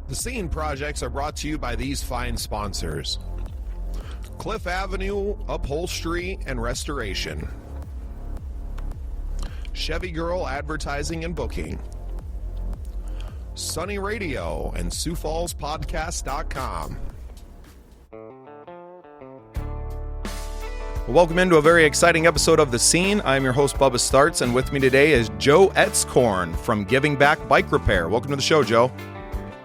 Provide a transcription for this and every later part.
The Scene projects are brought to you by these fine sponsors: Cliff Avenue Upholstery and Restoration, Chevy Girl Advertising and Booking, Sunny Radio, and SiouxFallsPodcast.com. Welcome into a very exciting episode of The Scene. I'm your host, Bubba Starts, and with me today is Joe Etzkorn from Giving Back Bike Repair. Welcome to the show, Joe.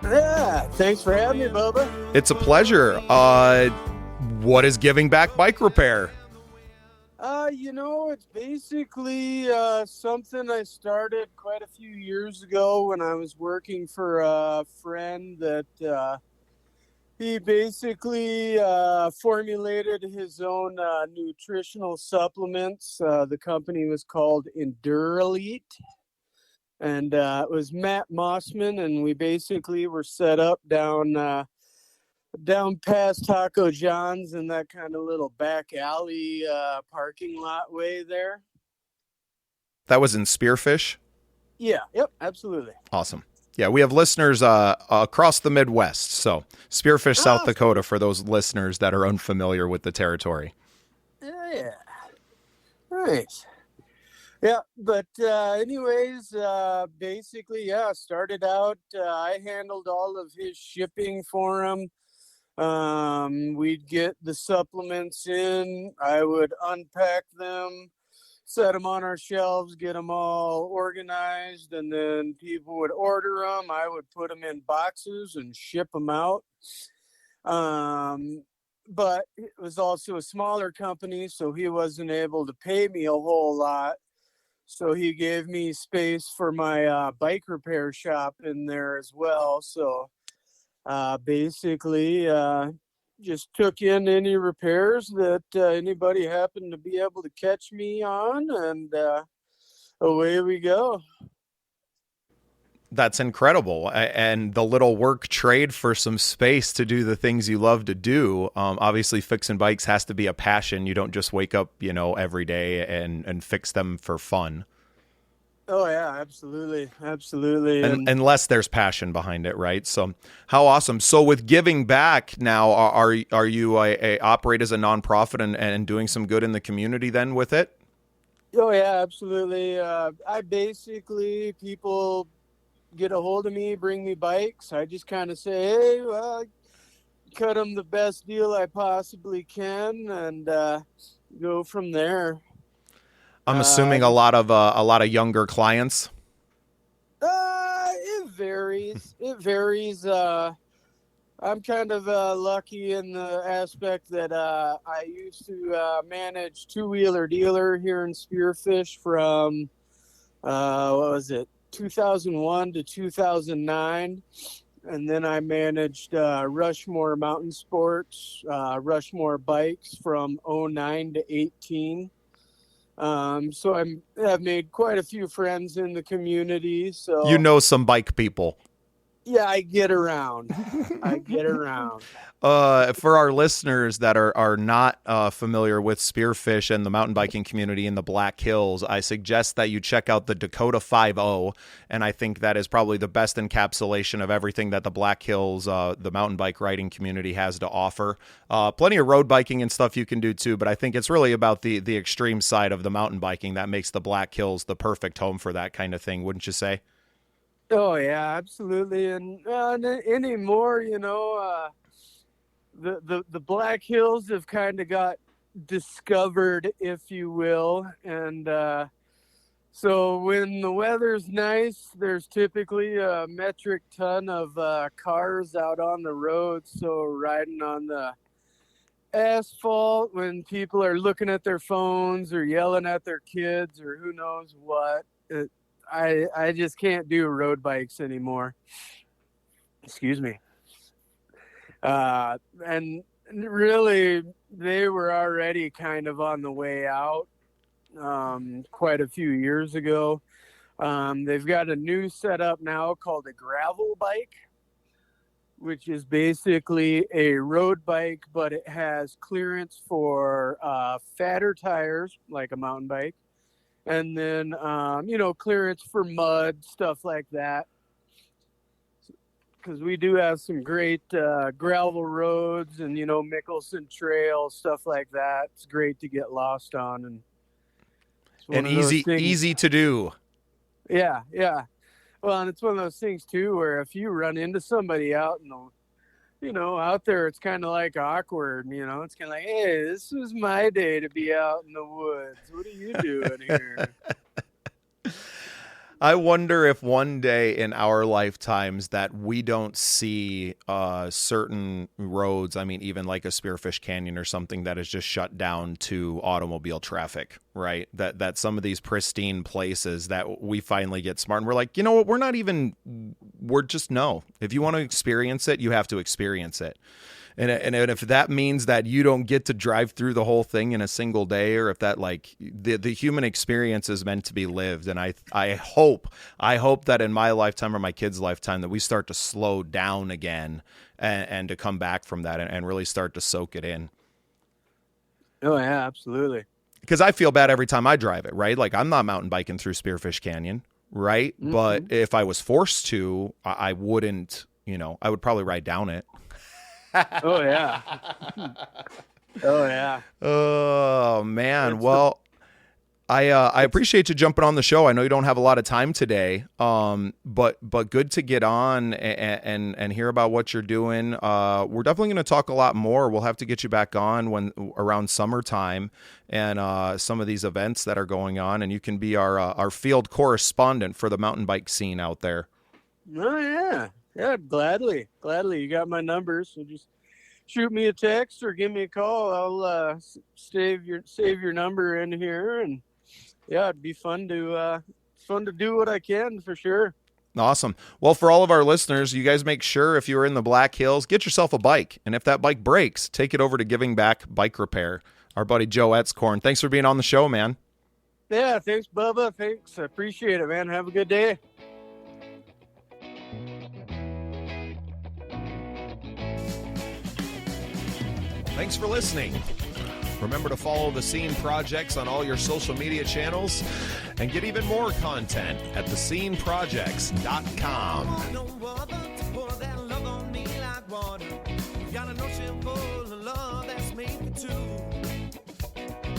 Yeah, thanks for having me, Bubba. It's a pleasure. What is Giving Back Bike Repair? It's basically something I started quite a few years ago when I was working for a friend that he basically formulated his own nutritional supplements. The company was called Endurelite. And it was Matt Mossman, and we basically were set up down past Taco John's in that kind of little back alley parking lot way there. That was in Spearfish? Yeah, yep, absolutely. Awesome. Yeah, we have listeners across the Midwest, so Spearfish, South Dakota, for those listeners that are unfamiliar with the territory. Yeah, nice. Yeah, but anyways, basically, started out, I handled all of his shipping for him. We'd get the supplements in, I would unpack them, set them on our shelves, get them all organized, and then people would order them. I would put them in boxes and ship them out. But it was also a smaller company, so he wasn't able to pay me a whole lot. So he gave me space for my bike repair shop in there as well. So basically just took in any repairs that anybody happened to be able to catch me on, and away we go. That's incredible. And the little work trade for some space to do the things you love to do. Obviously, fixing bikes has to be a passion. You don't just wake up, every day and fix them for fun. Oh, yeah, absolutely. Absolutely. Unless there's passion behind it, right? So how awesome. So with Giving Back now, are you operate as a nonprofit and doing some good in the community then with it? Oh, yeah, absolutely. I basically, people get a hold of me, bring me bikes. I just kind of say, hey, well, cut them the best deal I possibly can, and go from there. I'm assuming a lot of younger clients. It varies. I'm kind of lucky in the aspect that I used to manage two-wheeler dealer here in Spearfish from 2001 to 2009, and then I managed Rushmore Mountain Sports, Rushmore Bikes from 09 to 18. So I've made quite a few friends in the community. So some bike people. Yeah, I get around. For our listeners that are not familiar with Spearfish and the mountain biking community in the Black Hills, I suggest that you check out the Dakota 5.0, and I think that is probably the best encapsulation of everything that the Black Hills, the mountain bike riding community has to offer. Plenty of road biking and stuff you can do too, but I think it's really about the extreme side of the mountain biking that makes the Black Hills the perfect home for that kind of thing, wouldn't you say? Oh, yeah, absolutely. And anymore, the Black Hills have kind of got discovered, if you will. And so when the weather's nice, there's typically a metric ton of cars out on the road. So riding on the asphalt when people are looking at their phones or yelling at their kids or who knows what, I just can't do road bikes anymore. Excuse me. And really, they were already kind of on the way out quite a few years ago. They've got a new setup now called a gravel bike, which is basically a road bike, but it has clearance for fatter tires, like a mountain bike. And then, clearance for mud, stuff like that. because we do have some great gravel roads and, Mickelson Trail, stuff like that. It's great to get lost on. And easy to do. Yeah, yeah. Well, and it's one of those things, too, where if you run into somebody out in the, out there, it's kind of like awkward, It's kind of like, hey, this was my day to be out in the woods. What are you doing here? I wonder if one day in our lifetimes that we don't see certain roads, I mean, even like a Spearfish Canyon or something that is just shut down to automobile traffic, right? That some of these pristine places that we finally get smart and we're like, you know what, we're just no. If you want to experience it, you have to experience it. And if that means that you don't get to drive through the whole thing in a single day, or if that like the human experience is meant to be lived, and I hope that in my lifetime or my kids' lifetime that we start to slow down again and to come back from that and really start to soak it in. Oh yeah, absolutely. Because I feel bad every time I drive it, right? Like I'm not mountain biking through Spearfish Canyon, right? Mm-hmm. But if I was forced to, I wouldn't. I would probably ride down it. Oh yeah. Oh yeah. Oh man. Well, I appreciate you jumping on the show. I know you don't have a lot of time today. But good to get on and hear about what you're doing. We're definitely going to talk a lot more. We'll have to get you back on when around summertime and some of these events that are going on, and you can be our field correspondent for the mountain bike scene out there. Oh yeah. Yeah, gladly. You got my number, so just shoot me a text or give me a call. I'll save your number in here, and yeah, it'd be fun to do what I can for sure. Awesome. Well, for all of our listeners, you guys make sure if you're in the Black Hills, get yourself a bike, and if that bike breaks, take it over to Giving Back Bike Repair. Our buddy Joe Etzkorn. Thanks for being on the show, man. Yeah, thanks, Bubba. Thanks. I appreciate it, man. Have a good day. Thanks for listening. Remember to follow The Scene Projects on all your social media channels and get even more content at thesceneprojects.com.